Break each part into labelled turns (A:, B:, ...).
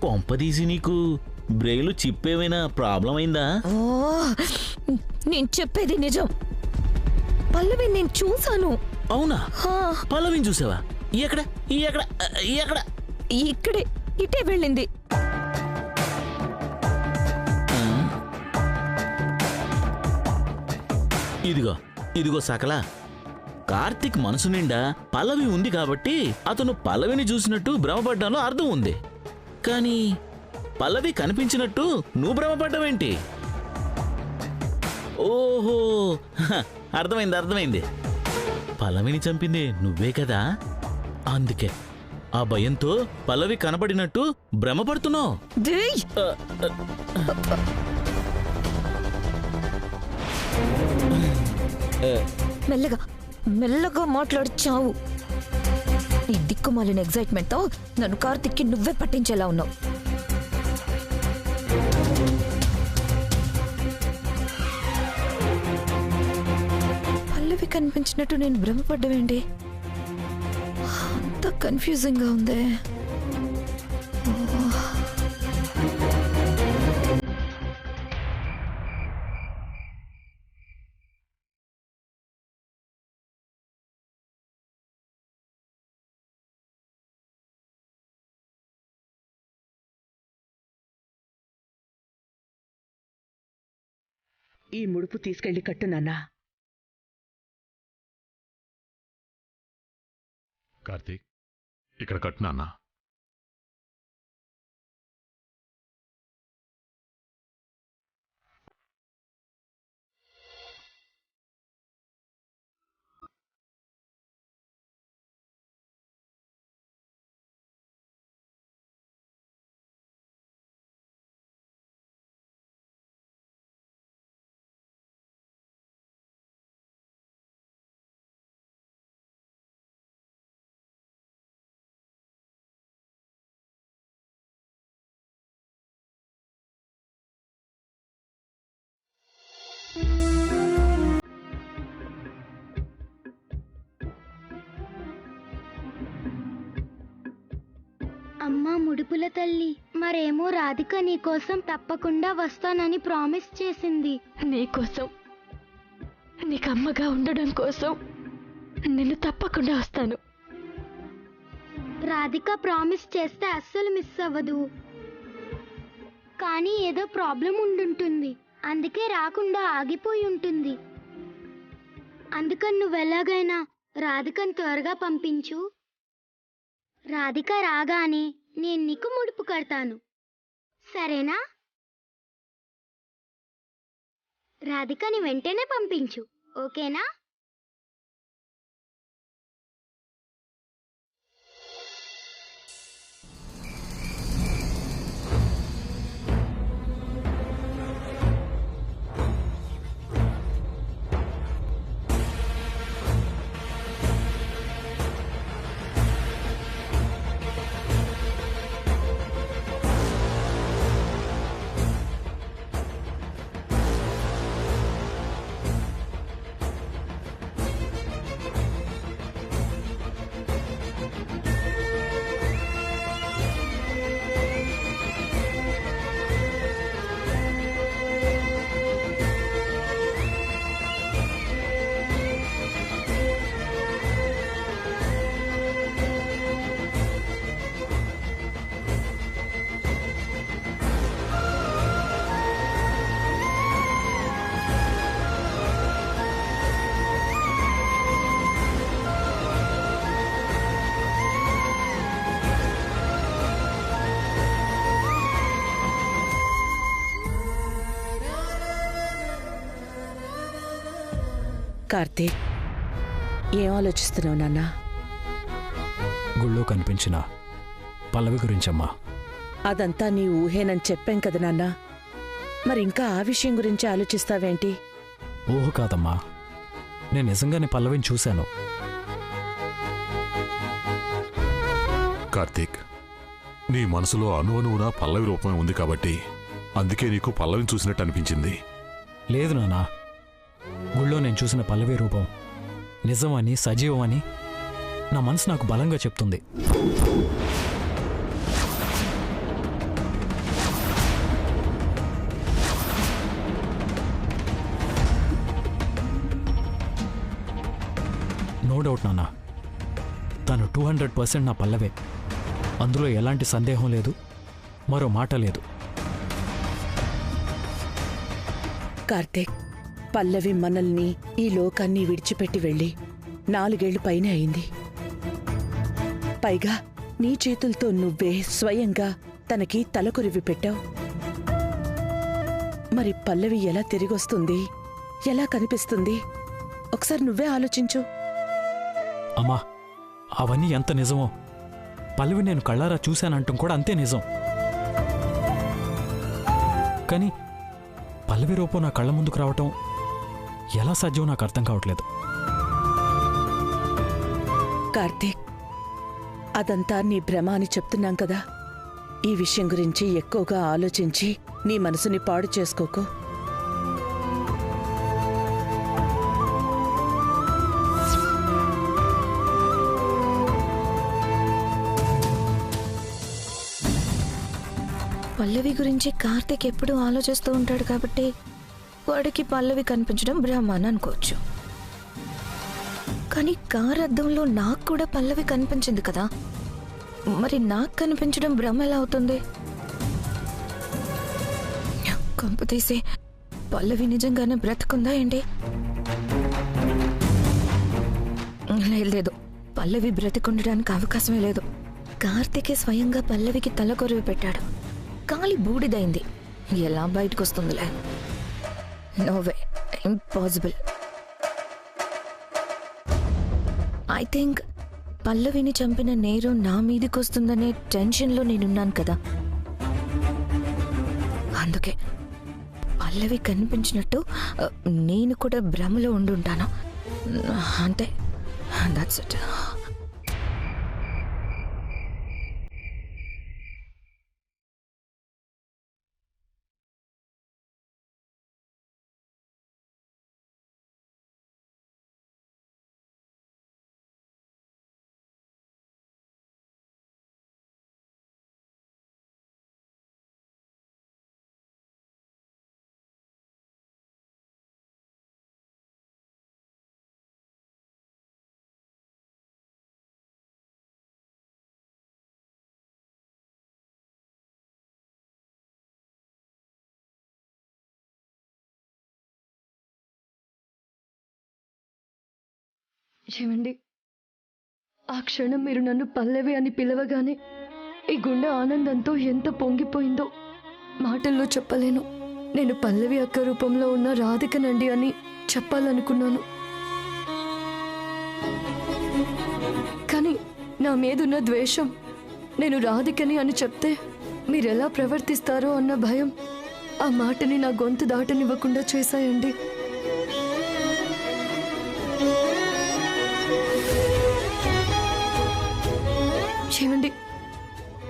A: కొంపదీసి నీకు బ్రెయిలు చిప్పేమైనా ప్రాబ్లం అయిందా?
B: నేను చెప్పేది నిజం. పల్లవి నేను చూసాను.
A: అవునా? పల్లవిని చూసావా? ఎక్కడ ఎక్కడ ఎక్కడ?
B: ఇక్కడే, ఇటే వెళ్ళింది.
A: ఇదిగో ఇదిగో సకల, కార్తిక్ మనసు నిండా పల్లవి ఉంది కాబట్టి అతను పల్లవిని చూసినట్టు భ్రమపడ్డాలో అర్థం ఉంది. కానీ పల్లవి కనిపించినట్టు నువ్వు భ్రమపడ్డావేంటి? ఓహో, అర్థమైంది అర్థమైంది. పల్లవిని చంపింది నువ్వే కదా, అందుకే ఆ భయంతో పల్లవి కనబడినట్టు భ్రమపడుతున్నావు.
B: మెల్లగా మెల్లగా మాట్లాడి చావు. ఈ దిక్కుమాలిన ఎగ్జైట్మెంట్ తో నన్ను కార్తిక్కి నువ్వే పట్టించేలా ఉన్నావు. పల్లవి కనిపించినట్టు నేను భ్రమపడ్డావేంటి? అంత కన్ఫ్యూజింగ్ గా ఉందే.
C: ఈ ముడుపు తీసుకెళ్లి కట్టు నాన్నా.
D: కార్తీక్, ఇక్కడ కట్టు నాన్నా.
E: అమ్మా ముడుపుల తల్లి, మరేమో రాధిక నీకోసం తప్పకుండా వస్తానని ప్రామిస్ చేసింది.
F: నీకోసం, నీకు అమ్మగా ఉండడం కోసం నిన్ను తప్పకుండా వస్తాను.
E: రాధిక ప్రామిస్ చేస్తే అస్సలు మిస్ అవ్వదు. కానీ ఏదో ప్రాబ్లం ఉండుంటుంది, అందుకే రాకుండా ఆగిపోయి ఉంటుంది. అందుకని నువ్వెలాగైనా రాధికను త్వరగా పంపించు. రాధిక రాగానే నేను నీకు ముడుపు కడతాను, సరేనా? రాధికని వెంటనే పంపించు, ఓకేనా?
C: కార్తీక్, ఏం ఆలోచిస్తున్నావు నాన్నా?
G: గుళ్ళో కనిపించిన పల్లవి గురించమ్మా.
C: అదంతా నీ ఊహేనని చెప్పాం కదా నాన్నా, మరి ఇంకా ఆ విషయం గురించి ఆలోచిస్తావేంటి?
G: ఊహ కాదమ్మా, నేను నిజంగానే పల్లవిని చూశాను.
D: కార్తీక్, నీ మనసులో అణువణువున పల్లవి రూపమే ఉంది కాబట్టి అందుకే నీకు పల్లవిని చూసినట్టు అనిపించింది.
G: లేదు నాన్నా, గుళ్ళో నేను చూసిన పల్లవి రూపం నిజమని, సజీవమని నా మనసు నాకు బలంగా చెప్తుంది. డౌట్ నాన్న, తను 200% నా పల్లవే. అందులో ఎలాంటి సందేహం లేదు, మరో మాట లేదు.
C: కార్తీక్, పల్లవి మనల్ని, ఈ లోకాన్ని విడిచిపెట్టి వెళ్ళి 4 ఏళ్లు పైనే అయింది. పైగా నీ చేతులతో నువ్వే స్వయంగా తనకి తలకొరివి పెట్టావు. మరి పల్లవి ఎలా తిరిగొస్తుంది, ఎలా కనిపిస్తుంది? ఒకసారి నువ్వే ఆలోచించు.
G: అమ్మా, అవన్నీ ఎంత నిజమో పల్లవి నేను కళ్ళారా చూశానంటం కూడా అంతే నిజం. కానీ పల్లవి రూపం నా కళ్ళ ముందుకు రావటం ఎలా సాధ్యం నాకు అర్థం కావట్లేదు.
C: కార్తీక్, అదంతా నీ భ్రమ అని చెప్తున్నాం కదా. ఈ విషయం గురించి ఎక్కువగా ఆలోచించి నీ మనసుని పాడు చేసుకోకు.
B: పల్లవి గురించి కార్తీక్ ఎప్పుడూ ఆలోచిస్తూ ఉంటాడు కాబట్టి వాడికి పల్లవి కనిపించడం భ్రమ అని అనుకోవచ్చు. కానీ కార్ అద్దంలో నాకు కూడా పల్లవి కనిపించింది కదా, మరి నాకు కనిపించడం భ్రమ ఎలా అవుతుంది? కంపు తీసి పల్లవి నిజంగానే బ్రతుకుందా ఏంటి? లేదు, పల్లవి బ్రతికుండడానికి అవకాశమే లేదు. కార్తీకే స్వయంగా పల్లవికి తలకొరివి పెట్టాడు. కాలి బూడిదైంది, ఎలా బయటకు వస్తుందిలే? నోవే, ఇంపాసిబుల్. ఐ థింక్ పల్లవిని చంపిన నేరం నా మీదకొస్తుందనే టెన్షన్లో నేనున్నాను కదా, అందుకే పల్లవి కనిపించినట్టు నేను కూడా భ్రమలో ఉండుంటాను. అంతే, దట్స్ ఇట్.
F: ఏమండి, ఆ క్షణం మీరు నన్ను పల్లవి అని పిలవగానే ఈ గుండె ఆనందంతో ఎంత పొంగిపోయిందో మాటల్లో చెప్పలేను. నేను పల్లవి అక్క రూపంలో ఉన్న రాధికనండి అని చెప్పాలనుకున్నాను. కానీ నా మీదున్న ద్వేషం నేను రాధికని అని చెప్తే మీరెలా ప్రవర్తిస్తారో అన్న భయం ఆ మాటని నా గొంతు దాటనివ్వకుండా చేశాయండి. ఏమండి,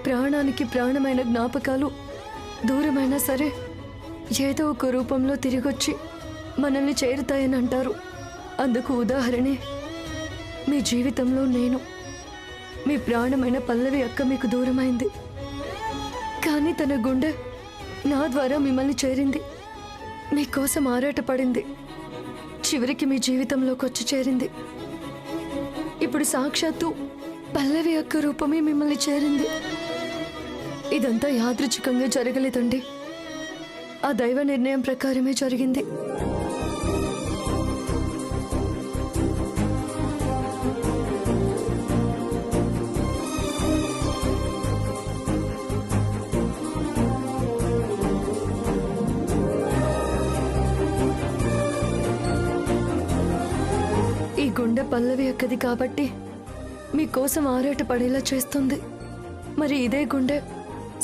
F: ప్రాణానికి ప్రాణమైన జ్ఞాపకాలు దూరమైనా సరే ఏదో ఒక రూపంలో తిరిగొచ్చి మనల్ని చేరుతాయని అంటారు. అందుకు ఉదాహరణే మీ జీవితంలో నేను. మీ ప్రాణమైన పల్లవి అక్క మీకు దూరమైంది, కానీ తన గుండె నా ద్వారా మిమ్మల్ని చేరింది, మీకోసం ఆరాటపడింది, చివరికి మీ జీవితంలోకి వచ్చి చేరింది. ఇప్పుడు సాక్షాత్తు పల్లవి అక్క రూపమే మిమ్మల్ని చేరింది. ఇదంతా యాదృచ్ఛికంగా జరగలేదండి, ఆ దైవ నిర్ణయం ప్రకారమే జరిగింది. ఈ గుండె పల్లవి అక్కది కాబట్టి మీకోసం ఆరాట పడేలా చేస్తుంది. మరి ఇదే గుండె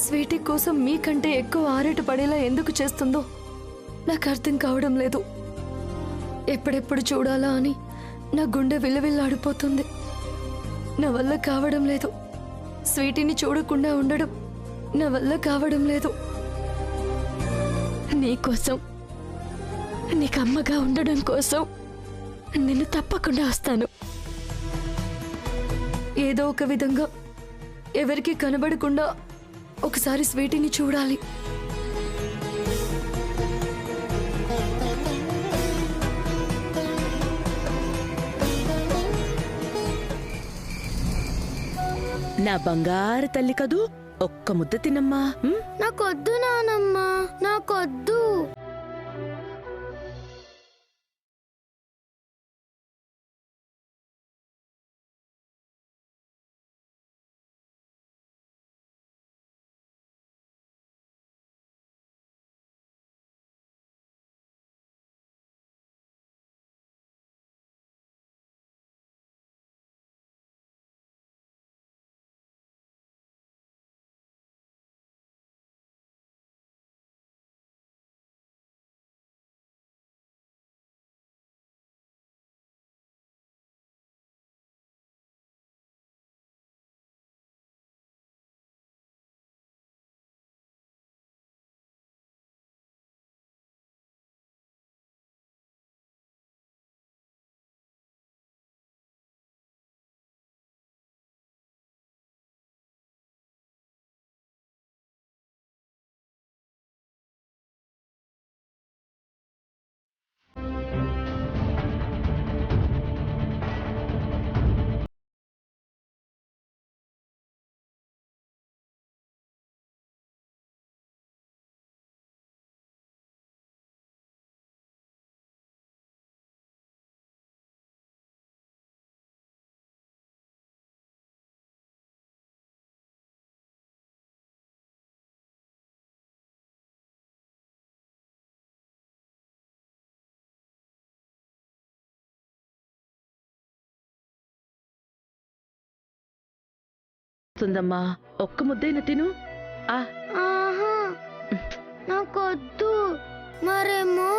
F: స్వీటీ కోసం మీకంటే ఎక్కువ ఆరాట పడేలా ఎందుకు చేస్తుందో నాకు అర్థం కావడం లేదు. ఎప్పుడెప్పుడు చూడాలా అని నా గుండె విల్లవిల్లాడిపోతుంది. నా వల్ల కావడం లేదు. స్వీటీని చూడకుండా ఉండడం నా వల్ల కావడం లేదు. నీకోసం, నీకు అమ్మగా ఉండడం కోసం నేను తప్పకుండా వస్తాను. ఏదో ఒక విధంగా ఎవరికి కనబడకుండా ఒకసారి స్వీటీని చూడాలి.
C: నా బంగారు తల్లి కదూ, ఒక్క ముద్ద తినమ్మా.
E: నాకొద్దు నానమ్మ, నాకొద్దు.
C: తుందమ్మా, ఒక్క ముద్దైన తిను.
E: ఆహా, నాకొద్దు. మరేమో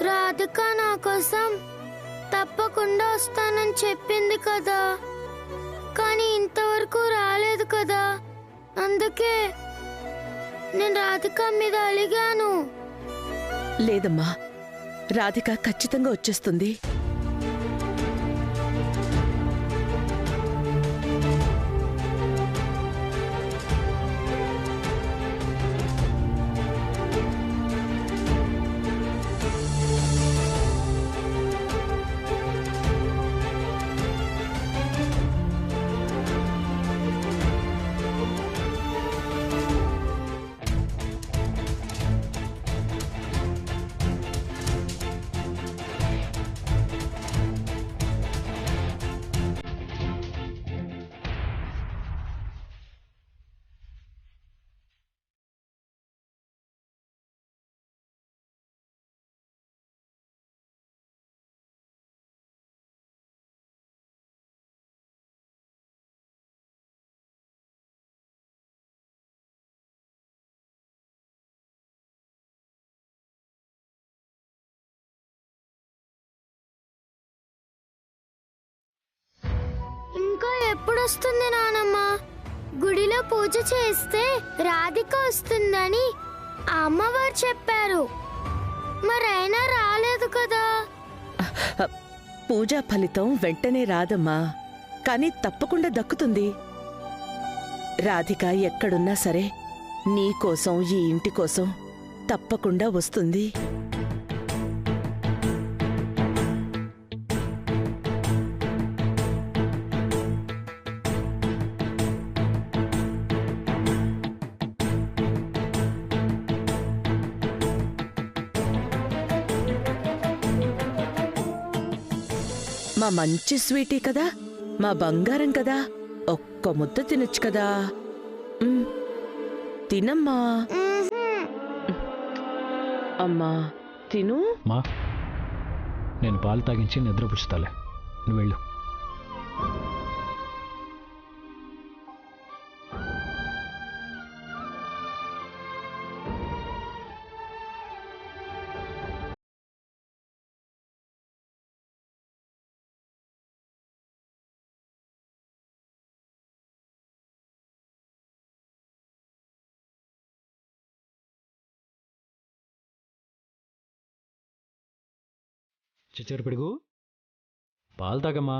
E: రాధిక నా కోసం తప్పకుండా వస్తానని చెప్పింది కదా, కానీ ఇంతవరకు రాలేదు కదా. అందుకే నేను రాధిక మీద అలిగాను.
C: లేదమ్మా, రాధిక ఖచ్చితంగా వచ్చేస్తుంది.
E: ఇంకా ఎప్పుడొస్తుంది నానమ్మ? గుడిలో పూజ చేస్తే రాధిక వస్తుందని అమ్మవారు చెప్పారు. మరైనా రాలేదు కదా.
C: పూజా ఫలితం వెంటనే రాదమ్మా, కాని తప్పకుండా దక్కుతుంది. రాధిక ఎక్కడున్నా సరే నీకోసం, ఈ ఇంటి కోసం తప్పకుండా వస్తుంది. మా మంచి స్వీటీ కదా, మా బంగారం కదా, ఒక్క ముద్ద తినొచ్చు కదా. తినమ్మా. అమ్మా తిను.
G: మా నేను పాలు తాగించి నిద్రపుచ్చుతాలే, నువ్వు వెళ్ళు. చిచ్చరి పిడుగు, పాలు తాగమ్మా.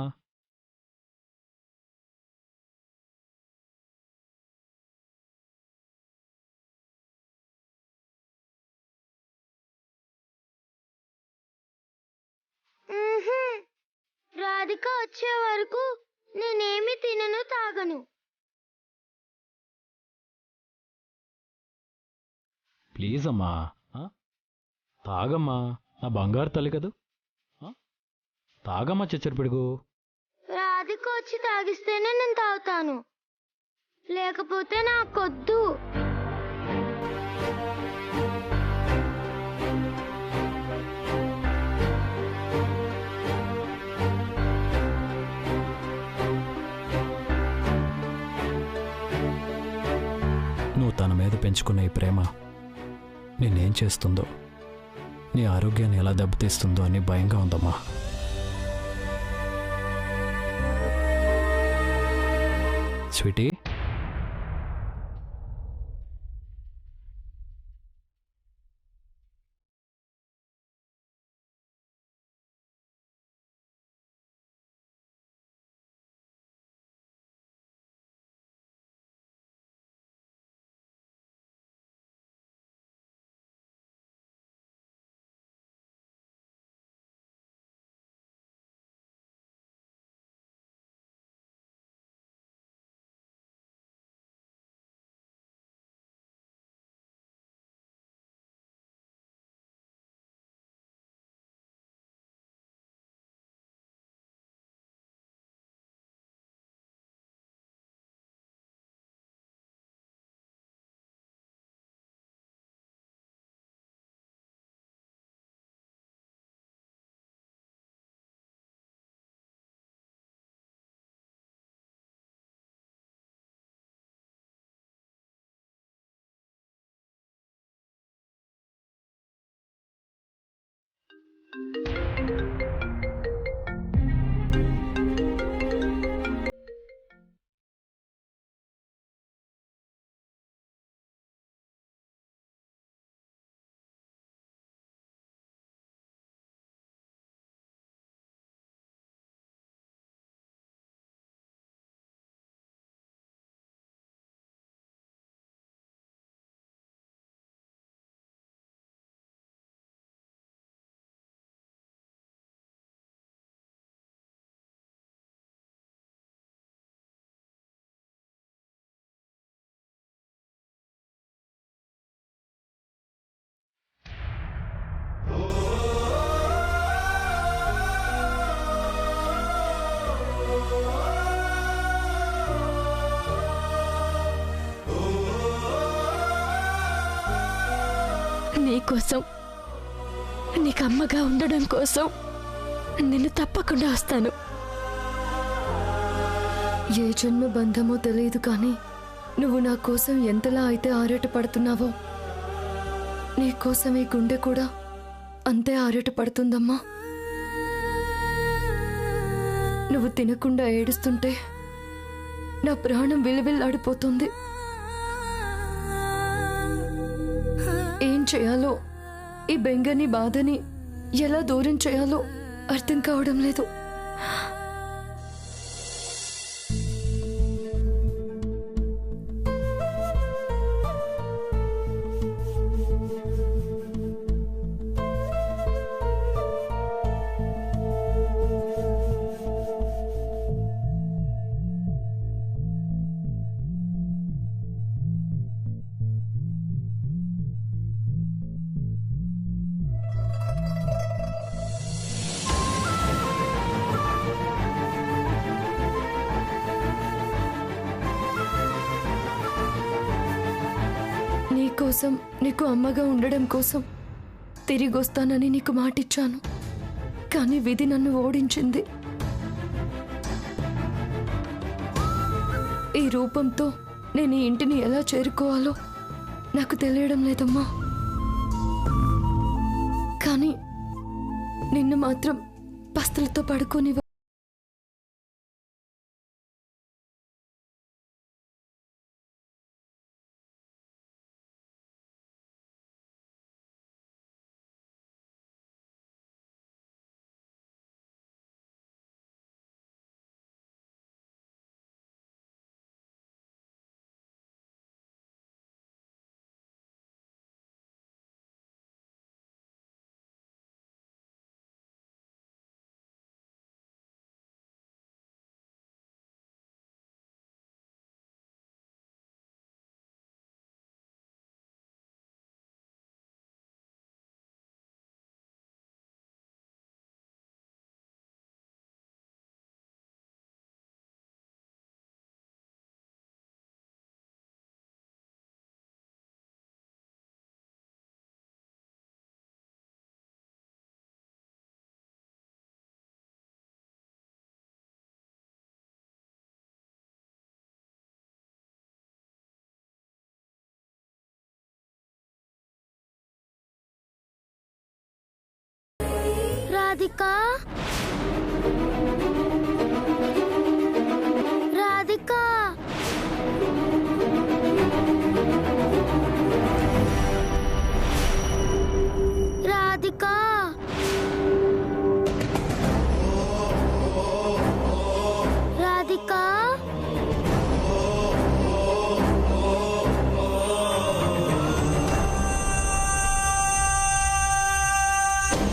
E: రాధిక వచ్చే వరకు నేనేమి తినను, తాగను.
G: ప్లీజ్ అమ్మా. ఆ? తాగమ్మా, నా బంగారు తల్లి కదూ. ఆ? తాగమ్మా చచ్చరి పిడుగు.
E: రాధిక వచ్చి తాగిస్తేనే నేను తాగుతాను, లేకపోతే నాకొద్దు.
G: నువ్వు తన మీద పెంచుకున్న ఈ ప్రేమ నేనేం చేస్తుందో, నీ ఆరోగ్యాన్ని ఎలా దెబ్బతీస్తుందో అని భయంగా ఉందమ్మా. స్వీటీ,
F: నీకోసం, నీకు అమ్మగా ఉండడం కోసం నిన్ను తప్పకుండా వస్తాను. ఏ జన్మ బంధమో తెలియదు కానీ నువ్వు నా కోసం ఎంతలా అయితే ఆరాట పడుతున్నావో, నీ కోసం ఈ గుండె కూడా అంతే ఆరాట పడుతుందమ్మా. నువ్వు తినకుండా ఏడుస్తుంటే నా ప్రాణం విలువిల్లాడిపోతుంది. ఏం చేయాలో, ఈ బెంగని బాధని ఎలా దూరం చేయాలో అర్థం కావడం లేదు. నీకోసం, నీకు అమ్మగా ఉండడం కోసం తిరిగి వస్తానని నీకు మాటిచ్చాను. కానీ విధి నన్ను ఓడించింది. ఈ రూపంతో నేను ఈ ఇంటిని ఎలా చేరుకోవాలో నాకు తెలియడం లేదమ్మా. కానీ నిన్ను మాత్రం పస్తులతో పడుకొని
E: రాధిక రాధిక రాధిక రాధిక